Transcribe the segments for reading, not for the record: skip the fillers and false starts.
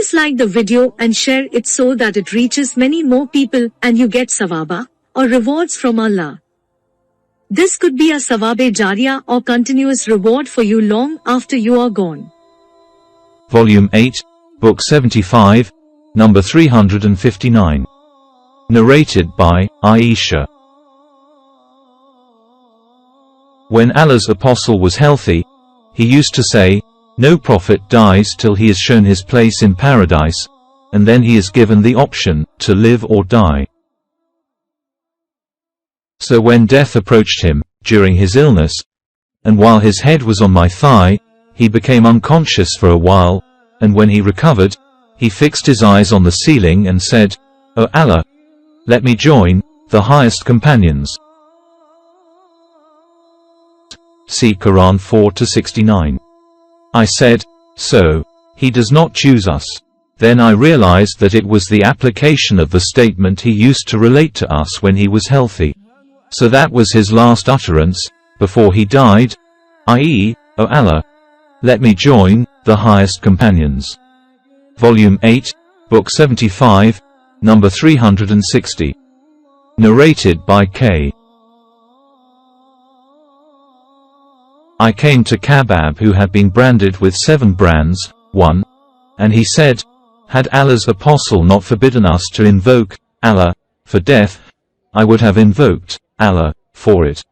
Please like the video and share it so that it reaches many more people and you get sawaba, or rewards from Allah. This could be a sawabe jariyah or continuous reward for you long after you are gone. Volume 8, Book 75, number 359. Narrated by Aisha. When Allah's apostle was healthy, he used to say, "No prophet dies till he has shown his place in paradise, and then he is given the option to live or die." So when death approached him, during his illness, and while his head was on my thigh, he became unconscious for a while, and when he recovered, he fixed his eyes on the ceiling and said, "O Allah, let me join the highest companions." See Quran 4-69. I said, "So, he does not choose us." Then I realized that it was the application of the statement he used to relate to us when he was healthy. So that was his last utterance, before he died, i.e., "O Allah, let me join the highest companions." Volume 8, Book 75, number 360. Narrated by K. I came to Kabab, who had been branded with 7 brands, 1, and he said, "Had Allah's apostle not forbidden us to invoke Allah for death, I would have invoked Allah for it."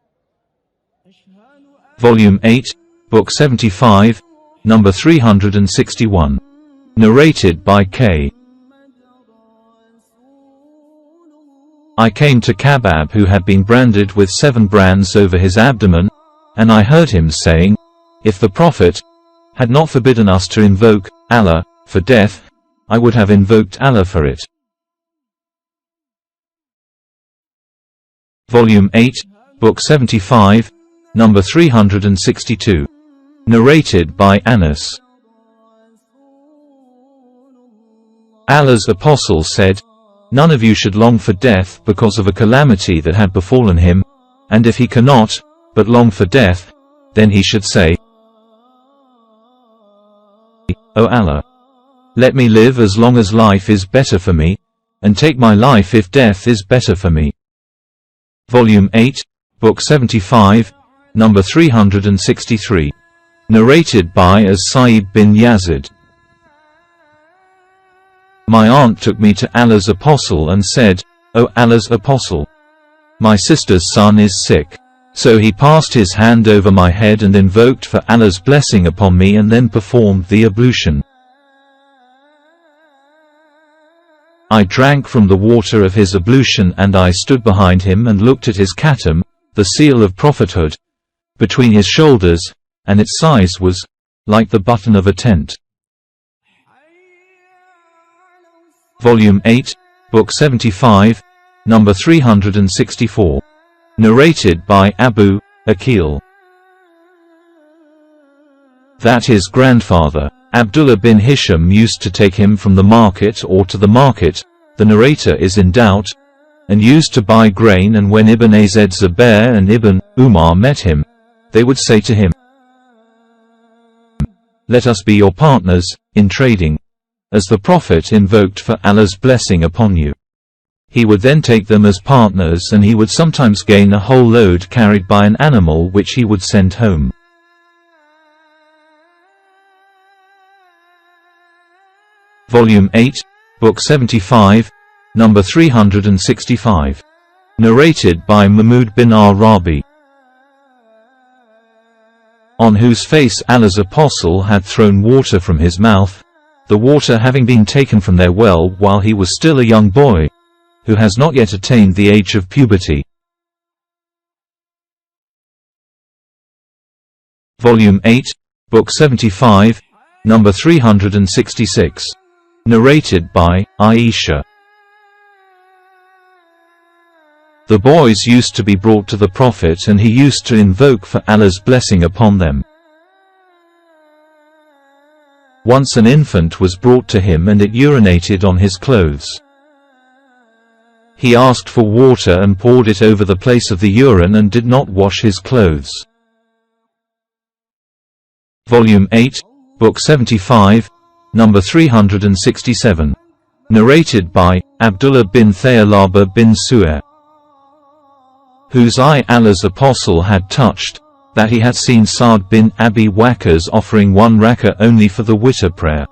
Volume 8, Book 75, number 361. Narrated by K. I came to Kabab, who had been branded with 7 brands over his abdomen, and I heard him saying, "If the Prophet had not forbidden us to invoke Allah for death, I would have invoked Allah for it." Volume 8, Book 75, number 362. Narrated by Anas. Allah's apostle said, "None of you should long for death because of a calamity that had befallen him, and if he cannot but long for death, then he should say, 'O Allah, let me live as long as life is better for me, and take my life if death is better for me." Volume 8, Book 75, number 363. Narrated by Sahi bin Yazid. My aunt took me to Allah's apostle and said, "O Allah's apostle, my sister's son is sick." So he passed his hand over my head and invoked for Allah's blessing upon me and then performed the ablution. I drank from the water of his ablution and I stood behind him and looked at his khatam, the seal of prophethood, between his shoulders, and its size was like the button of a tent. Volume 8, Book 75, number 364. Narrated by Abu Akil. That his grandfather, Abdullah bin Hisham, used to take him from the market or to the market, the narrator is in doubt, and used to buy grain, and when Ibn Azad Zubair and Ibn Umar met him, they would say to him, "Let us be your partners in trading," as the Prophet invoked for Allah's blessing upon you. He would then take them as partners, and he would sometimes gain a whole load carried by an animal which he would send home. Volume 8, Book 75, number 365. Narrated by Mahmud bin Arabi. On whose face Allah's apostle had thrown water from his mouth, the water having been taken from their well while he was still a young boy, who has not yet attained the age of puberty. Volume 8, Book 75, number 366. Narrated by Aisha. The boys used to be brought to the Prophet, and he used to invoke for Allah's blessing upon them. Once an infant was brought to him and it urinated on his clothes. He asked for water and poured it over the place of the urine and did not wash his clothes. Volume 8, Book 75, number 367. Narrated by Abdullah bin Thayalaba bin Su'air, whose eye Allah's apostle had touched, that he had seen Sa'd bin Abi Waqqas offering 1 rak'ah only for the witr prayer.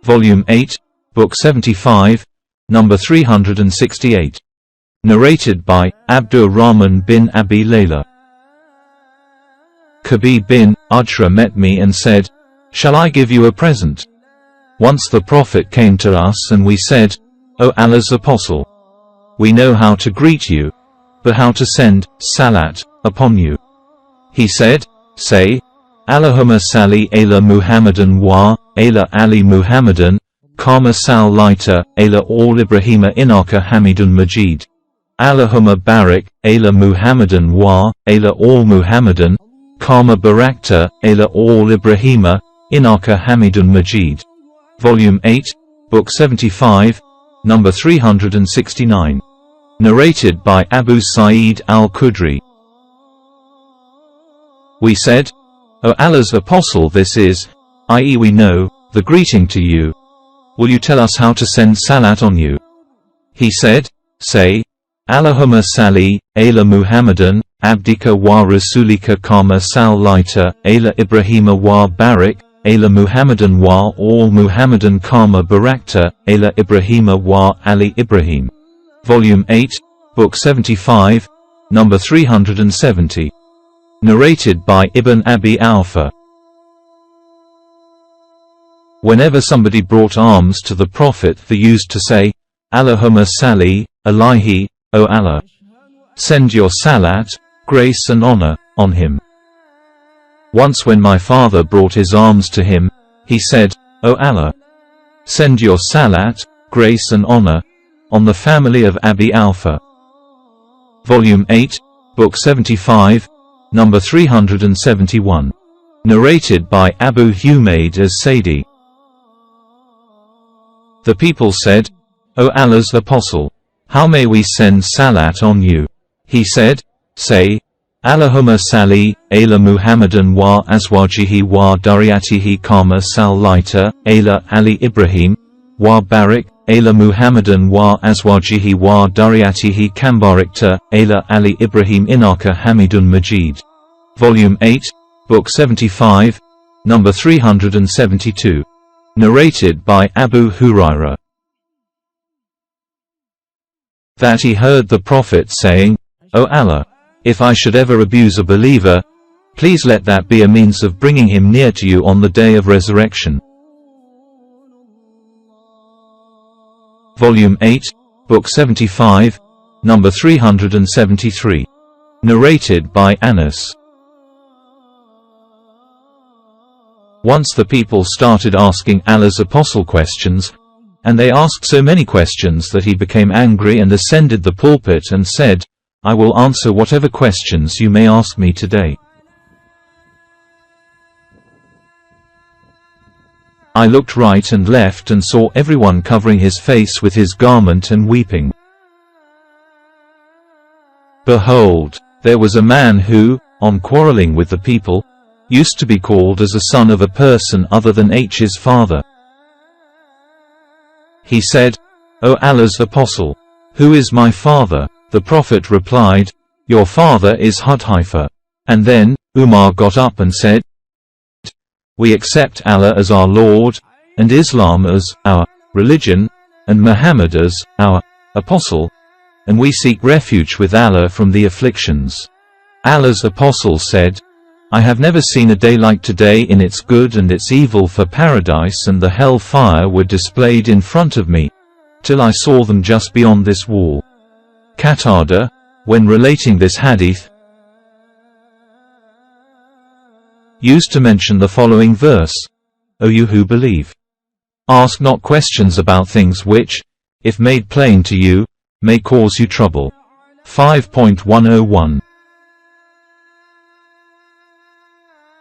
Volume 8, Book 75, number 368. Narrated by Abdur Rahman bin Abi Layla. Kabir bin Ujra met me and said, "Shall I give you a present?" Once the Prophet came to us and we said, "O Allah's apostle, we know how to greet you, but how to send salat upon you." He said, "Say, Allahumma salli ala Muhammadan wa ala Ali Muhammadan, kama sallaita ala al Ibrahima innaka Hamidun Majid. Allahumma barik ala Muhammadan wa ala al Muhammadan, kama barakta ala al Ibrahima innaka Hamidun Majid." Volume 8, Book 75, number 369. Narrated by Abu Sa'id al-Khudri. We said, "O Allah's apostle, this is, i.e. we know, the greeting to you. Will you tell us how to send salat on you?" He said, "Say, Allahumma salli ala Muhammadan, abdika wa rasulika kama sallaita ala Ibrahima wa barik ala Muhammadan wa al Muhammadan kama barakta ala Ibrahima wa Ali Ibrahim." Volume 8, Book 75, number 370. Narrated by Ibn Abi Awfa. Whenever somebody brought alms to the Prophet, they used to say, "Allahumma salli alayhi, O Allah, send your salat, grace and honor, on him." Once when my father brought his alms to him, he said, "O Allah, send your salat, grace and honor, on the family of Abi Awfa." Volume 8, Book 75, number 371. Narrated by Abu Humayd as-Saidi. The people said, "O Allah's apostle, how may we send salat on you?" He said, "Say, Allahumma salli ala Muhammadan wa azwajihi wa dariyatihi kama sallaita ala Ali Ibrahim, wa barik ala Muhammadan wa azwajihi wa dariyatihi kambarakta ala Ali Ibrahim innaka Hamidun Majid." Volume 8, Book 75, number 372. Narrated by Abu Hurairah, that he heard the Prophet saying, "O Allah, if I should ever abuse a believer, please let that be a means of bringing him near to you on the day of resurrection." Volume 8, Book 75, number 373. Narrated by Anas. Once the people started asking Allah's apostle questions, and they asked so many questions that he became angry and ascended the pulpit and said, "I will answer whatever questions you may ask me today." I looked right and left and saw everyone covering his face with his garment and weeping. Behold, there was a man who, on quarreling with the people, used to be called as a son of a person other than H's father. He said, "O Allah's apostle, who is my father?" The Prophet replied, "Your father is Hudhaifa." And then, Umar got up and said, "We accept Allah as our Lord, and Islam as our religion, and Muhammad as our apostle, and we seek refuge with Allah from the afflictions." Allah's apostle said, "I have never seen a day like today in its good and its evil, for paradise and the hell fire were displayed in front of me, till I saw them just beyond this wall." Qatada, when relating this hadith, used to mention the following verse, "O you who believe, ask not questions about things which, if made plain to you, may cause you trouble." 5.101.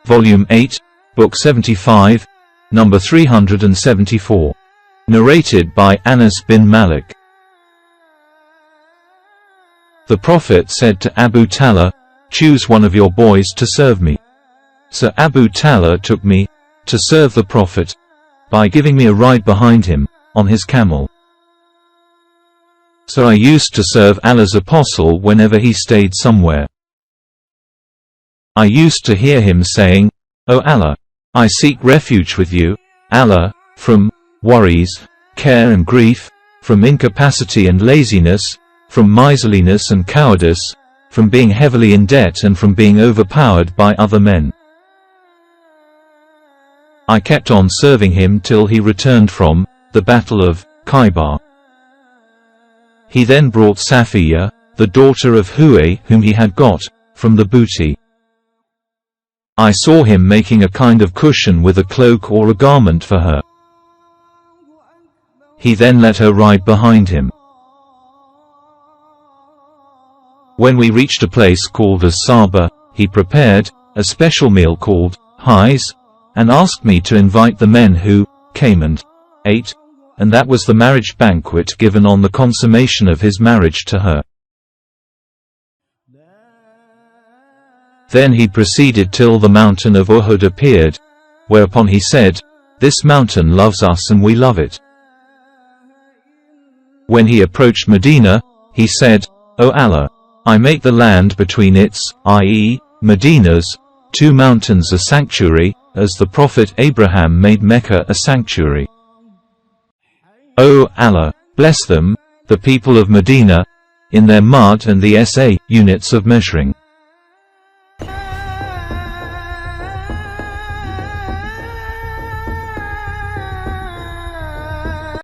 Volume 8, Book 75, number 374. Narrated by Anas bin Malik. The Prophet said to Abu Talha, "Choose one of your boys to serve me." So Abu Talha took me, to serve the Prophet, by giving me a ride behind him, on his camel. So I used to serve Allah's apostle whenever he stayed somewhere. I used to hear him saying, "O Allah, I seek refuge with you, Allah, from worries, care and grief, from incapacity and laziness, from miserliness and cowardice, from being heavily in debt and from being overpowered by other men." I kept on serving him till he returned from the Battle of Khaybar. He then brought Safiya, the daughter of Huay, whom he had got from the booty. I saw him making a kind of cushion with a cloak or a garment for her. He then let her ride behind him. When we reached a place called As-Saba, he prepared a special meal called Hais, and asked me to invite the men who came and ate, and that was the marriage banquet given on the consummation of his marriage to her. Then he proceeded till the mountain of Uhud appeared, whereupon he said, "This mountain loves us and we love it." When he approached Medina, he said, "O Allah, I make the land between its, i.e., Medina's, two mountains a sanctuary, as the Prophet Abraham made Mecca a sanctuary. O Allah, bless them, the people of Medina, in their mud and the SA units of measuring."